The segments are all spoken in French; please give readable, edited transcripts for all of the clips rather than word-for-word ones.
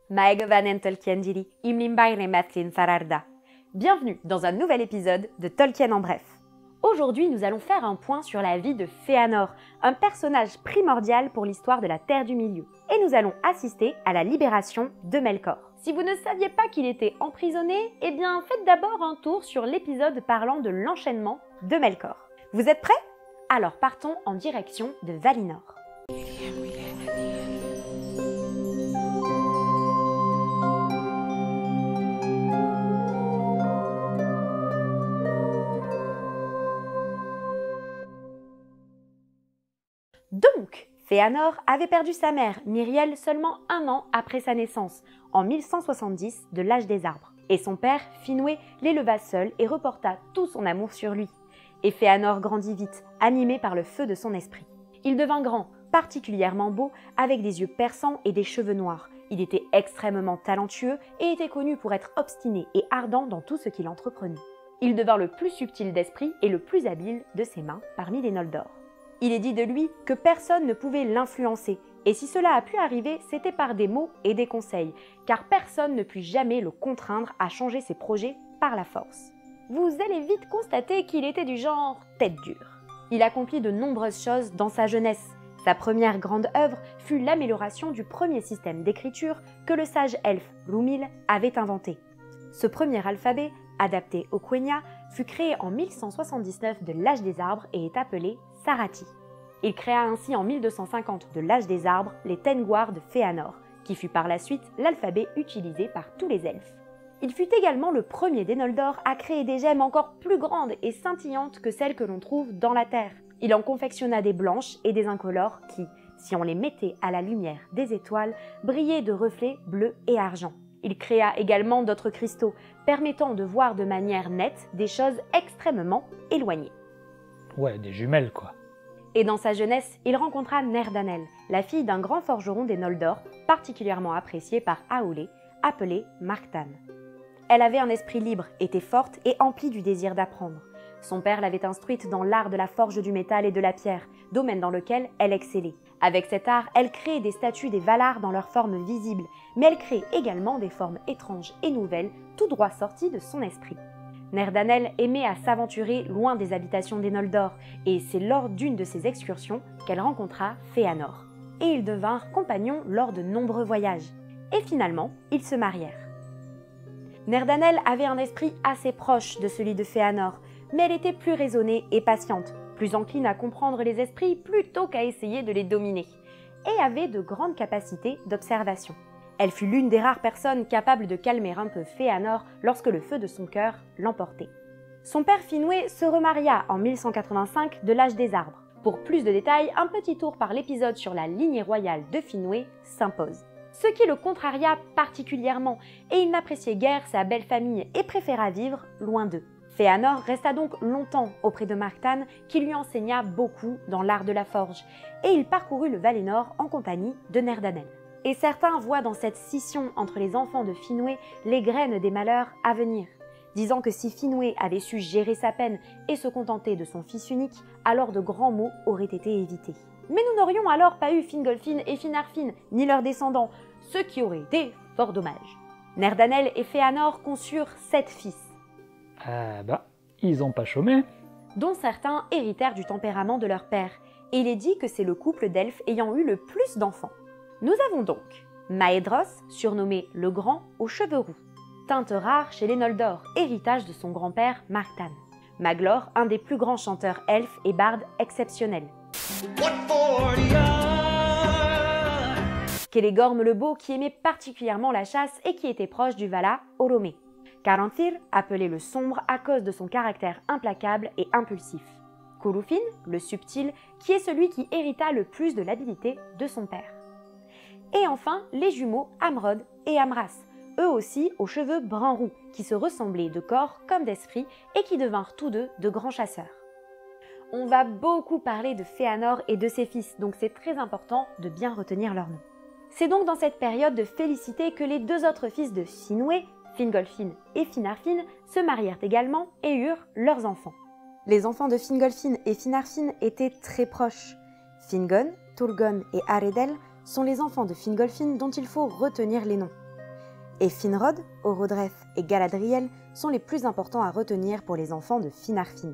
Maegevanen Tolkien diri, Imlimbaire Matlin Sararda. Bienvenue dans un nouvel épisode de Tolkien en bref. Aujourd'hui, nous allons faire un point sur la vie de Fëanor, un personnage primordial pour l'histoire de la Terre du Milieu. Et nous allons assister à la libération de Melkor. Si vous ne saviez pas qu'il était emprisonné, eh bien faites d'abord un tour sur l'épisode parlant de l'enchaînement de Melkor. Vous êtes prêts? Alors partons en direction de Valinor. Donc, Fëanor avait perdu sa mère, Míriel, seulement un an après sa naissance, en 1170 de l'âge des arbres. Et son père, Finwë, l'éleva seul et reporta tout son amour sur lui. Et Fëanor grandit vite, animé par le feu de son esprit. Il devint grand, particulièrement beau, avec des yeux perçants et des cheveux noirs. Il était extrêmement talentueux et était connu pour être obstiné et ardent dans tout ce qu'il entreprenait. Il devint le plus subtil d'esprit et le plus habile de ses mains parmi les Noldor. Il est dit de lui que personne ne pouvait l'influencer, et si cela a pu arriver, c'était par des mots et des conseils, car personne ne put jamais le contraindre à changer ses projets par la force. Vous allez vite constater qu'il était du genre tête dure. Il accomplit de nombreuses choses dans sa jeunesse. Sa première grande œuvre fut l'amélioration du premier système d'écriture que le sage elfe Rúmil avait inventé. Ce premier alphabet, adapté au Quenya, fut créé en 1179 de l'âge des arbres et est appelé Sarati. Il créa ainsi en 1250 de l'âge des arbres les Tengwar de Fëanor, qui fut par la suite l'alphabet utilisé par tous les elfes. Il fut également le premier des Noldor à créer des gemmes encore plus grandes et scintillantes que celles que l'on trouve dans la terre. Il en confectionna des blanches et des incolores qui, si on les mettait à la lumière des étoiles, brillaient de reflets bleus et argent. Il créa également d'autres cristaux, permettant de voir de manière nette des choses extrêmement éloignées. Ouais, des jumelles quoi. Et dans sa jeunesse, il rencontra Nerdanel, la fille d'un grand forgeron des Noldor, particulièrement appréciée par Aule, appelée Marktan. Elle avait un esprit libre, était forte et emplie du désir d'apprendre. Son père l'avait instruite dans l'art de la forge du métal et de la pierre, domaine dans lequel elle excellait. Avec cet art, elle crée des statues des Valar dans leur forme visible, mais elle crée également des formes étranges et nouvelles, tout droit sorties de son esprit. Nerdanel aimait à s'aventurer loin des habitations des Noldor, et c'est lors d'une de ces excursions qu'elle rencontra Fëanor. Et ils devinrent compagnons lors de nombreux voyages. Et finalement, ils se marièrent. Nerdanel avait un esprit assez proche de celui de Fëanor, mais elle était plus raisonnée et patiente, plus encline à comprendre les esprits plutôt qu'à essayer de les dominer, et avait de grandes capacités d'observation. Elle fut l'une des rares personnes capables de calmer un peu Fëanor lorsque le feu de son cœur l'emportait. Son père Finwë se remaria en 1185 de l'âge des arbres. Pour plus de détails, un petit tour par l'épisode sur la lignée royale de Finwë s'impose. Ce qui le contraria particulièrement, et il n'appréciait guère sa belle famille et préféra vivre loin d'eux. Fëanor resta donc longtemps auprès de Marktan, qui lui enseigna beaucoup dans l'art de la forge, et il parcourut le Valinor en compagnie de Nerdanel. Et certains voient dans cette scission entre les enfants de Finwë les graines des malheurs à venir, disant que si Finwë avait su gérer sa peine et se contenter de son fils unique, alors de grands maux auraient été évités. Mais nous n'aurions alors pas eu Fingolfin et Finarfin, ni leurs descendants, ce qui aurait été fort dommage. Nerdanel et Fëanor conçurent 7 fils. Ils ont pas chômé. Dont certains héritèrent du tempérament de leur père, et il est dit que c'est le couple d'elfes ayant eu le plus d'enfants. Nous avons donc Maedhros, surnommé le Grand, aux cheveux roux, teinte rare chez les Noldor, héritage de son grand-père Marktan. Maglor, un des plus grands chanteurs elfes et bardes exceptionnels. Celeborn le Beau, qui aimait particulièrement la chasse et qui était proche du Vala Oromé. Caranthir, appelé le Sombre à cause de son caractère implacable et impulsif. Curufin, le Subtil, qui est celui qui hérita le plus de l'habileté de son père. Et enfin, les jumeaux Amrod et Amras, eux aussi aux cheveux brun-roux, qui se ressemblaient de corps comme d'esprit et qui devinrent tous deux de grands chasseurs. On va beaucoup parler de Fëanor et de ses fils, donc c'est très important de bien retenir leurs noms. C'est donc dans cette période de félicité que les deux autres fils de Finwë, Fingolfin et Finarfin, se marièrent également et eurent leurs enfants. Les enfants de Fingolfin et Finarfin étaient très proches. Fingon, Turgon et Aredel sont les enfants de Fingolfin dont il faut retenir les noms. Et Finrod, Orodreth et Galadriel sont les plus importants à retenir pour les enfants de Finarfin.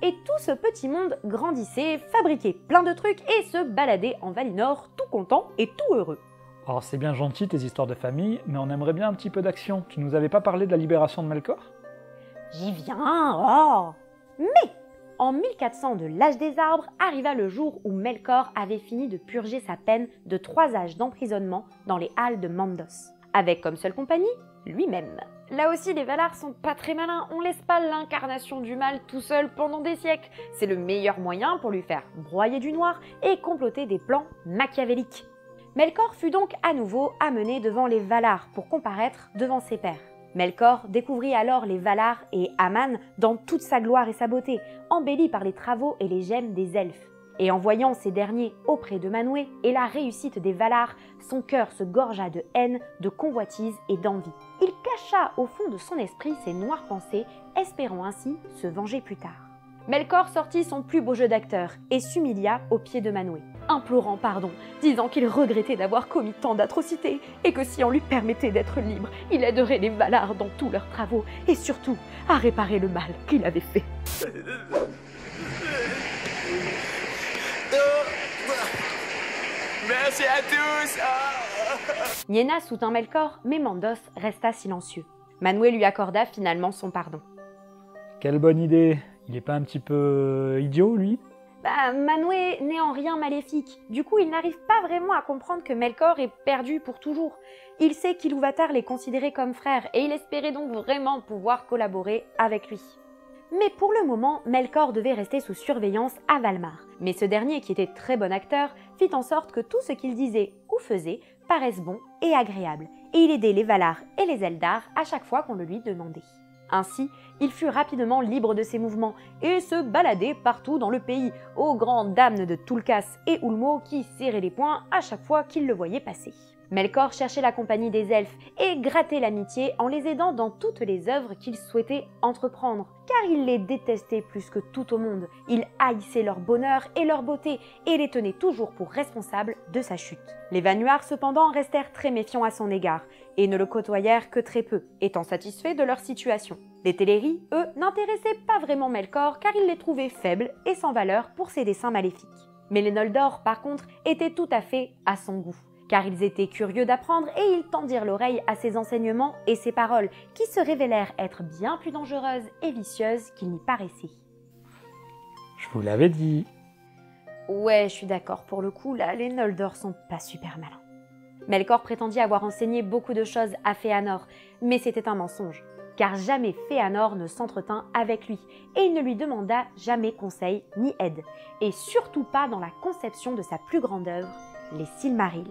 Et tout ce petit monde grandissait, fabriquait plein de trucs et se baladait en Valinor tout content et tout heureux. Alors c'est bien gentil tes histoires de famille, mais on aimerait bien un petit peu d'action. Tu nous avais pas parlé de la libération de Melkor? J'y viens, oh! Mais en 1400 de l'âge des arbres arriva le jour où Melkor avait fini de purger sa peine de 3 âges d'emprisonnement dans les halles de Mandos, avec comme seule compagnie lui-même. Là aussi, les Valar sont pas très malins, on laisse pas l'incarnation du mal tout seul pendant des siècles. C'est le meilleur moyen pour lui faire broyer du noir et comploter des plans machiavéliques. Melkor fut donc à nouveau amené devant les Valar pour comparaître devant ses pairs. Melkor découvrit alors les Valar et Aman dans toute sa gloire et sa beauté, embellis par les travaux et les gemmes des elfes. Et en voyant ces derniers auprès de Manwë et la réussite des Valar, son cœur se gorgea de haine, de convoitise et d'envie. Il cacha au fond de son esprit ses noires pensées, espérant ainsi se venger plus tard. Melkor sortit son plus beau jeu d'acteur et s'humilia aux pieds de Manwë, implorant pardon, disant qu'il regrettait d'avoir commis tant d'atrocités et que si on lui permettait d'être libre, il aiderait les Valar dans tous leurs travaux et surtout à réparer le mal qu'il avait fait. Merci à tous. Niena soutint Melkor, mais Mandos resta silencieux. Manwë lui accorda finalement son pardon. Quelle bonne idée! Il est pas un petit peu idiot, lui? Manwë n'est en rien maléfique. Du coup, il n'arrive pas vraiment à comprendre que Melkor est perdu pour toujours. Il sait qu'Ilúvatar les considérait comme frères et il espérait donc vraiment pouvoir collaborer avec lui. Mais pour le moment, Melkor devait rester sous surveillance à Valmar. Mais ce dernier, qui était très bon acteur, fit en sorte que tout ce qu'il disait ou faisait paraisse bon et agréable. Et il aidait les Valar et les Eldar à chaque fois qu'on le lui demandait. Ainsi, il fut rapidement libre de ses mouvements et se baladait partout dans le pays, aux grandes dames de Tulkas et Ulmo qui serraient les poings à chaque fois qu'ils le voyaient passer. Melkor cherchait la compagnie des elfes et grattait l'amitié en les aidant dans toutes les œuvres qu'il souhaitait entreprendre, car il les détestait plus que tout au monde. Il haïssait leur bonheur et leur beauté et les tenait toujours pour responsables de sa chute. Les Vanuars cependant restèrent très méfiants à son égard et ne le côtoyèrent que très peu, étant satisfaits de leur situation. Les Teleri, eux, n'intéressaient pas vraiment Melkor car ils les trouvaient faibles et sans valeur pour ses desseins maléfiques. Mais les Noldor, par contre, étaient tout à fait à son goût, car ils étaient curieux d'apprendre et ils tendirent l'oreille à ses enseignements et ses paroles, qui se révélèrent être bien plus dangereuses et vicieuses qu'il n'y paraissait. Je vous l'avais dit. Ouais, je suis d'accord, pour le coup, là, les Noldor sont pas super malins. Melkor prétendit avoir enseigné beaucoup de choses à Fëanor, mais c'était un mensonge, car jamais Fëanor ne s'entretint avec lui, et il ne lui demanda jamais conseil ni aide, et surtout pas dans la conception de sa plus grande œuvre, les Silmarils.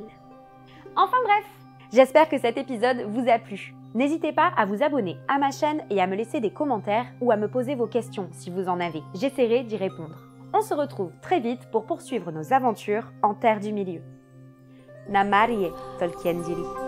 Enfin bref, j'espère que cet épisode vous a plu. N'hésitez pas à vous abonner à ma chaîne et à me laisser des commentaires ou à me poser vos questions si vous en avez. J'essaierai d'y répondre. On se retrouve très vite pour poursuivre nos aventures en Terre du Milieu. Namarie Tolkien Diri.